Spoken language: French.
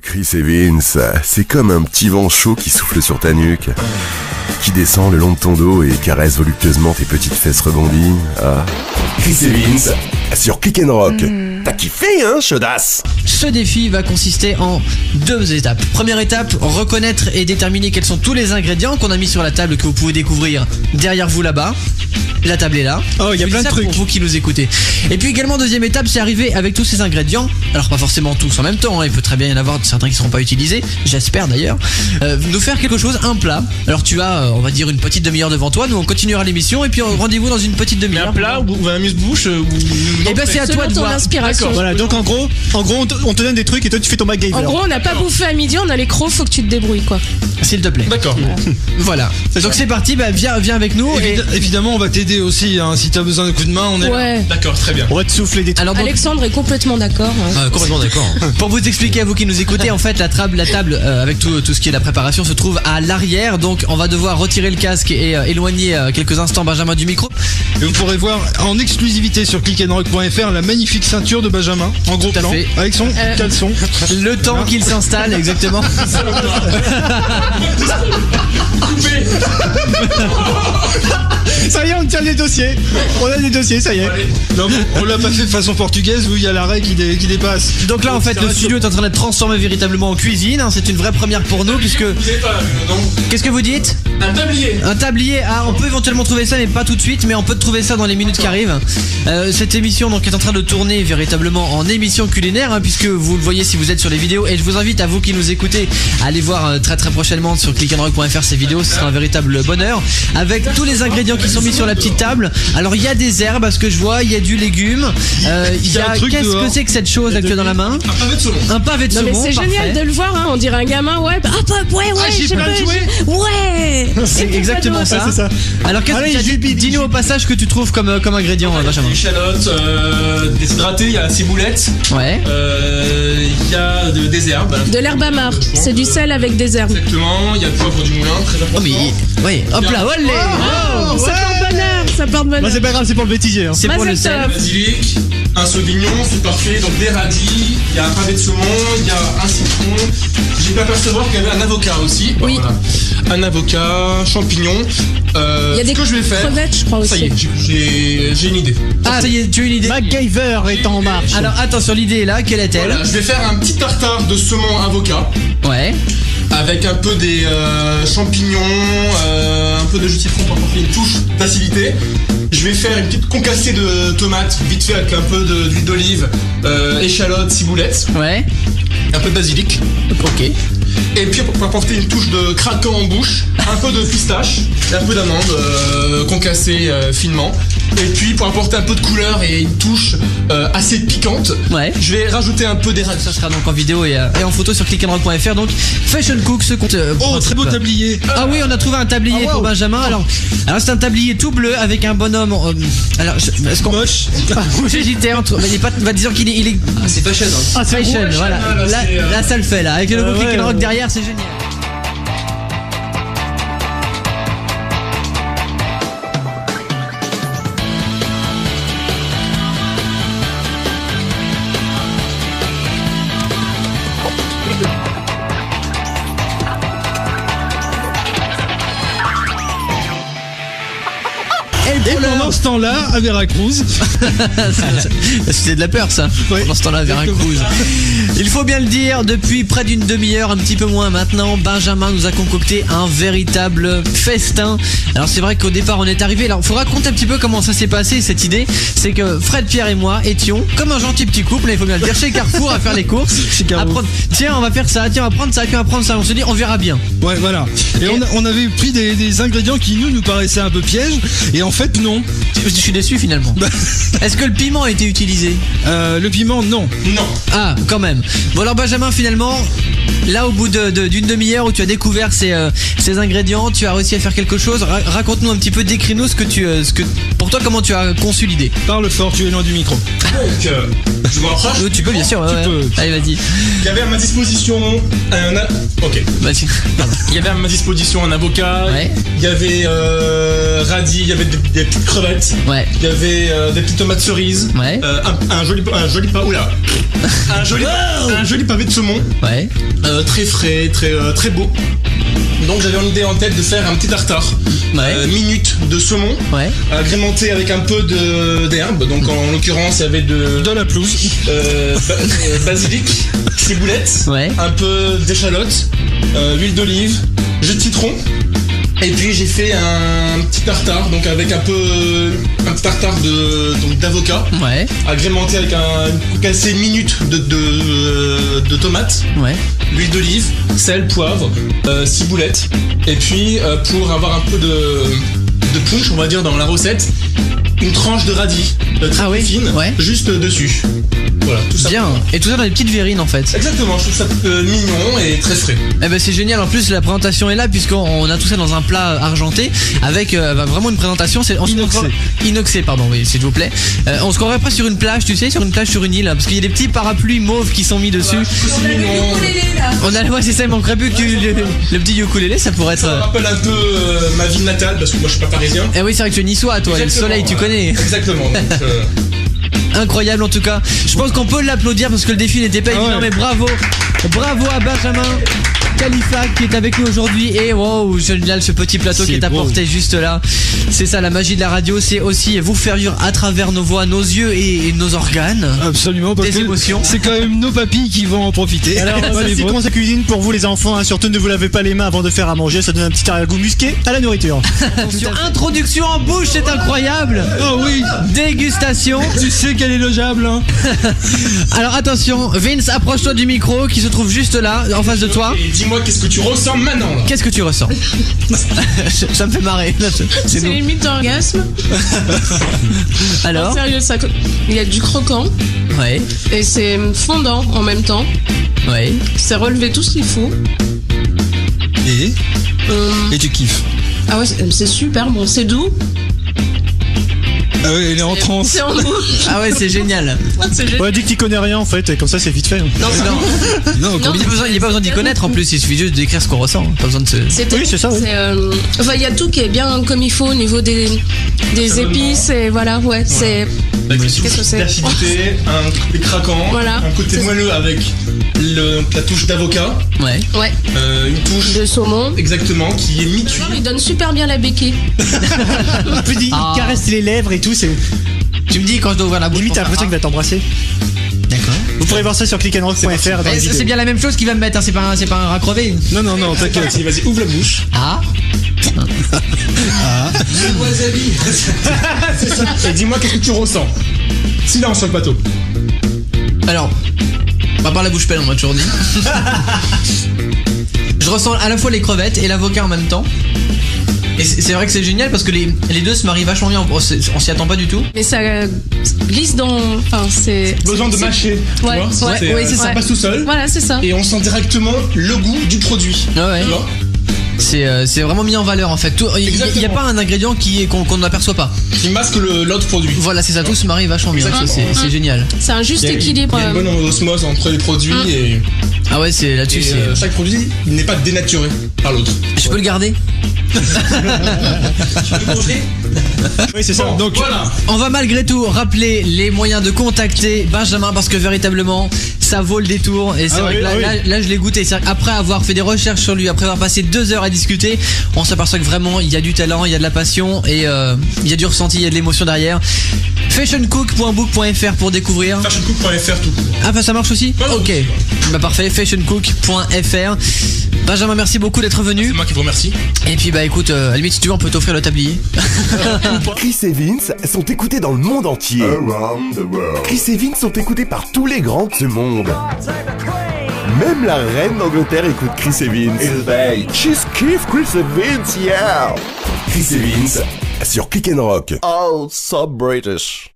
Chris et Vince, c'est comme un petit vent chaud qui souffle sur ta nuque, qui descend le long de ton dos et caresse voluptueusement tes petites fesses rebondies. Ah. Chris et Vince, sur Click and Rock. T'as kiffé, hein, chaudasse? Ce défi va consister en 2 étapes. Première étape, reconnaître et déterminer quels sont tous les ingrédients qu'on a mis sur la table que vous pouvez découvrir derrière vous là-bas. La table est là. Oh, il y a plein de trucs pour vous qui nous écoutez. Et puis également, deuxième étape, c'est arriver avec tous ces ingrédients. Alors pas forcément tous en même temps, hein. Il peut très bien y en avoir certains qui ne seront pas utilisés, j'espère d'ailleurs. Nous faire quelque chose, un plat. Alors tu as, on va dire, une petite demi-heure devant toi. Nous on continuera l'émission et puis rendez-vous dans une petite demi-heure. Un plat ou un amuse-bouche Et ben c'est à toi de voir. Inspiration. Voilà, donc en gros on te donne des trucs et toi tu fais ton MacGyver. En gros, on n'a pas bouffé à midi, on a les crocs, faut que tu te débrouilles quoi. S'il te plaît. D'accord. Voilà. Donc c'est parti, bah viens avec nous. Évidemment, on va t'aider aussi. Hein. Si t'as besoin d'un coup de main, on est là. Ouais. D'accord, très bien. On va te souffler des trucs. Alors donc, Alexandre est complètement d'accord. complètement d'accord. Pour vous expliquer à vous qui nous écoutez, en fait la table avec tout ce qui est la préparation se trouve à l'arrière. Donc on va devoir retirer le casque et éloigner quelques instants Benjamin du micro. Et vous pourrez voir en exclusivité sur clickandrock.fr la magnifique ceinture de Benjamin en gros Tout à plan fait. avec son caleçon. Le temps qu'il s'installe, exactement. Ça y est, on tient les dossiers. On a des dossiers, ça y est. Non, on l'a pas fait de façon portugaise où il y a l'arrêt qui dépasse. Donc là en fait le studio est en train d'être transformé véritablement en cuisine, hein. C'est une vraie première pour nous puisque... Qu'est-ce que vous dites? Un tablier. Un tablier, on peut éventuellement trouver ça mais pas tout de suite, mais on peut trouver ça dans les minutes qui arrivent. Cette émission donc est en train de tourner véritablement en émission culinaire, hein, puisque vous le voyez si vous êtes sur les vidéos, et je vous invite à vous qui nous écoutez à aller voir très prochainement sur clickandrock.fr ces vidéos, ce sera un véritable bonheur avec tous les ingrédients qui sont mis sur la petite table. Alors il y a des herbes à ce que je vois, il y a du légume, il y a qu'est-ce que c'est que cette chose là que tu as dans la main? Un pavé de saumon. Un pavé de Non mais saumon. c'est génial de le voir, hein. On dirait un gamin, ouais. j'ai plein de jouets. Ouais. C'est exactement ça. c'est ça. Alors qu'est-ce Allez, que tu as dit? Dis-nous au passage que tu trouves comme ingrédient, Benjamin. Des échalotes déshydratées, il y a la ciboulette, Ouais. il y a des herbes. De l'herbe amare, c'est du sel avec des herbes. Exactement, il y a le poivre du moulin, très important. Oh mais ouais, hop là, olé. Oh, Ça porte bonheur, ça porte Bah, bonheur. c'est pas grave, c'est pour le bêtisier. Hein. c'est pour le Mazel sel. tov. Basilic, un sauvignon, c'est parfait. Donc des radis, il y a un pavé de saumon, il y a un citron. J'ai pu apercevoir qu'il y avait un avocat aussi. Oui. Voilà. Un avocat, champignons. Il y a des ce que je vais faire. crevettes, je crois Ça y aussi. est, j'ai une idée. Ah ça y est, tu as une idée? MacGyver est en marche. Alors attention, l'idée est là, quelle est-elle? Voilà, je vais faire un petit tartare de saumon avocat. Ouais. Avec un peu des champignons, un peu de jus de citron pour apporter une touche d'acidité. Je vais faire une petite concassée de tomates, vite fait avec un peu d'huile d'olive, échalotes, ciboulette, Ouais. un peu de basilic. Ok. Et puis pour apporter une touche de craquant en bouche, un peu de pistache, et un peu d'amande concassée finement. Et puis pour apporter un peu de couleur et une touche assez piquante, Ouais. je vais rajouter un peu d'érable. Ça sera donc en vidéo et en photo sur clickandrock.fr. Donc Fashion Cook ce compte. Oh, très beau tablier. Ah oui, on a trouvé un tablier pour Benjamin. Alors c'est un tablier tout bleu avec un bonhomme. Est-ce qu'on Moche. j'hésitais entre. Mais il est pas. Va disons qu'il est. Ah, c'est fashion. Hein. Ah, c'est Fashion, bon. voilà. Là, ça le fait là. Avec le logo Ouais, Click and Rock ouais. derrière, c'est génial. Et pendant ce temps-là, à Veracruz, C'est de la peur ça. Ouais. Pendant ce temps-là, Veracruz. Il faut bien le dire, depuis près d'une demi-heure, un petit peu moins maintenant, Benjamin nous a concocté un véritable festin. Alors c'est vrai qu'au départ on est arrivé. Alors faut raconter un petit peu comment ça s'est passé cette idée. C'est que Fred, Pierre et moi étions comme un gentil petit couple, il faut bien le dire, chez Carrefour à faire les courses. À prendre, tiens on va faire ça, tiens on va prendre ça, tiens on va prendre ça. On se dit on verra bien. ouais, voilà. Et on avait pris des ingrédients qui nous paraissaient un peu pièges, et en fait non. Je suis déçu finalement. Est-ce que le piment a été utilisé? Le piment, non. Non. Ah, quand même. Bon alors Benjamin finalement, Là, au bout d'une demi-heure où tu as découvert ces ingrédients, tu as réussi à faire quelque chose. Raconte-nous un petit peu, décris-nous pour toi, comment tu as conçu l'idée. Parle fort, tu es loin du micro. Donc, je m'en approche. Tu peux, bien sûr. Ouais. Allez, vas-y. Il y avait à ma disposition Ok. Vas-y. Il y avait à ma disposition un avocat. Ouais. Il y avait radis, il y avait des petites crevettes. Ouais. Il y avait des petites tomates cerises. Ouais. Un joli oula. un joli pavé de saumon. Ouais. Très frais, très beau. Donc j'avais une idée en tête de faire un petit tartare. Ouais. Minute de saumon. Ouais. Agrémenté avec un peu d'herbe. Donc en l'occurrence il y avait De la pelouse. basilic, ciboulette, Ouais. un peu d'échalote, huile d'olive, jus de citron. Et puis j'ai fait un petit tartare, donc avec un petit tartare d'avocat, Ouais. agrémenté avec une concassée minute de tomates, Ouais. l'huile d'olive, sel, poivre, ciboulette. Et puis pour avoir un peu de punch, on va dire, dans la recette, une tranche de radis très fine, ouais. juste dessus. Voilà, tout ça. Bien. Et tout ça dans des petites verrines en fait. Exactement, je trouve ça mignon et très frais. Eh ben c'est génial. En plus la présentation est là puisqu'on a tout ça dans un plat argenté avec vraiment une présentation. Inoxé, pardon, oui, s'il vous plaît. On se croirait pas sur une plage, tu sais, sur une île, parce qu'il y a des petits parapluies mauves qui sont mis dessus. Ouais, c'est ça. Il manquerait plus que le petit ukulélé, ça pourrait être. Ça me rappelle un peu ma ville natale parce que moi je suis pas parisien. Eh oui, c'est vrai que tu es niçois, toi. Exactement, Le soleil, tu connais. Exactement. Donc, Incroyable en tout cas. Je pense qu'on peut l'applaudir parce que le défi n'était pas évident, mais bravo à Benjamin Khalifa qui est avec nous aujourd'hui. Et wow, génial ce petit plateau qui est apporté juste là. C'est ça la magie de la radio, c'est aussi vous faire vivre à travers nos voix, nos yeux et nos organes. Absolument, parce Des émotions. c'est quand même nos papilles qui vont en profiter. Alors, c'est comment ça cuisine pour vous les enfants, hein. Surtout ne vous lavez pas les mains avant de faire à manger, ça donne un petit arrière-goût musqué à la nourriture. Attention, introduction en bouche, c'est incroyable. Oh oui, Dégustation. tu sais qu'elle est logeable, hein. Alors attention, Vince, approche-toi du micro qui se trouve juste là, en face de toi. et dis-moi qu'est-ce que tu ressens maintenant là. Qu'est-ce que tu ressens? Ça me fait marrer. C'est nous. limite orgasme. Alors? Sérieux, il y a du croquant Ouais, et c'est fondant en même temps. ouais. C'est relevé tout ce qu'il faut. Et tu kiffes. Ah ouais, c'est super bon, c'est doux. Ah ouais, elle est en transe. C'est en bouche. Ah ouais, c'est génial. C'est génial. Ouais, dis que t'y connais rien en fait, et comme ça c'est vite fait. Non, Non, Non, Il n'y a pas besoin d'y connaître en plus, il suffit juste d'écrire ce qu'on ressent. Pas besoin de se. Oui, c'est ça, oui. Enfin, il y a tout qui est bien comme il faut au niveau des épices et voilà, ouais, c'est. Qu'est-ce que c'est? L'acidité, un côté craquant, Voilà. un côté C'est- moelleux avec la touche d'avocat, Ouais. Ouais, une touche de saumon. exactement qui est mi-cuit. Il donne super bien la béquille. Il caresse les lèvres et tout, c'est Tu me dis quand je dois ouvrir la bouche. limite t'as pour l'impression qu'il faire va t'embrasser. ça. D'accord. Vous pourrez voir ça sur clickandrock.fr dans Eh, les C'est vidéos. bien la même chose qu'il va me mettre, hein, c'est pas un rat crevé. Non, t'inquiète. Vas-y, ouvre la bouche. Ah. Wasabi. C'est ça. Et dis-moi qu'est-ce que tu ressens. Silence sur le plateau. Alors, pas par la bouche pleine, on m'a toujours dit. Je ressens à la fois les crevettes et l'avocat en même temps. Et c'est vrai que c'est génial parce que les deux se marient vachement bien. On s'y attend pas du tout. Mais ça glisse dans. Enfin, c'est. Besoin de mâcher. tu Ouais, vois. ouais, oui, c'est ça ça. passe tout seul. Voilà, c'est ça. Et on sent directement le goût du produit. Ouais. Tu vois. C'est vraiment mis en valeur en fait. Il n'y a Exactement. pas un ingrédient qu'on n'aperçoit pas. Qui masque l'autre produit. Voilà, c'est ça, tout se marie vachement bien. Ça, c'est génial. C'est un juste Il y a équilibre. une bonne osmose entre les produits et Ah ouais, c'est là-dessus, c'est. chaque produit il n'est pas dénaturé par l'autre. Je peux le garder? Oui, c'est ça. Bon, Donc, voilà. On va malgré tout rappeler les moyens de contacter Benjamin parce que véritablement ça vaut le détour et c'est Ah vrai oui, que ah là je l'ai goûté. C'est vrai qu'après avoir fait des recherches sur lui, après avoir passé 2 heures à discuter, on s'aperçoit que vraiment il y a du talent, il y a de la passion et il y a du ressenti, il y a de l'émotion derrière. Fashioncook.book.fr pour découvrir. Fashioncook.fr tout court. Ah bah ça marche aussi? Ouais, Ok. ouais. Bah parfait, fashioncook.fr. Benjamin, merci beaucoup d'être venu. C'est moi qui vous remercie. Et puis bah écoute, à la limite si tu veux on peut t'offrir le tablier. Chris et Vince sont écoutés dans le monde entier. Chris et Vince sont écoutés par tous les grands de ce monde. Même la reine d'Angleterre écoute Chris et Vince. She's kiff Chris et Vince, yeah. Chris et Vince sur Click and Rock. Oh, so British.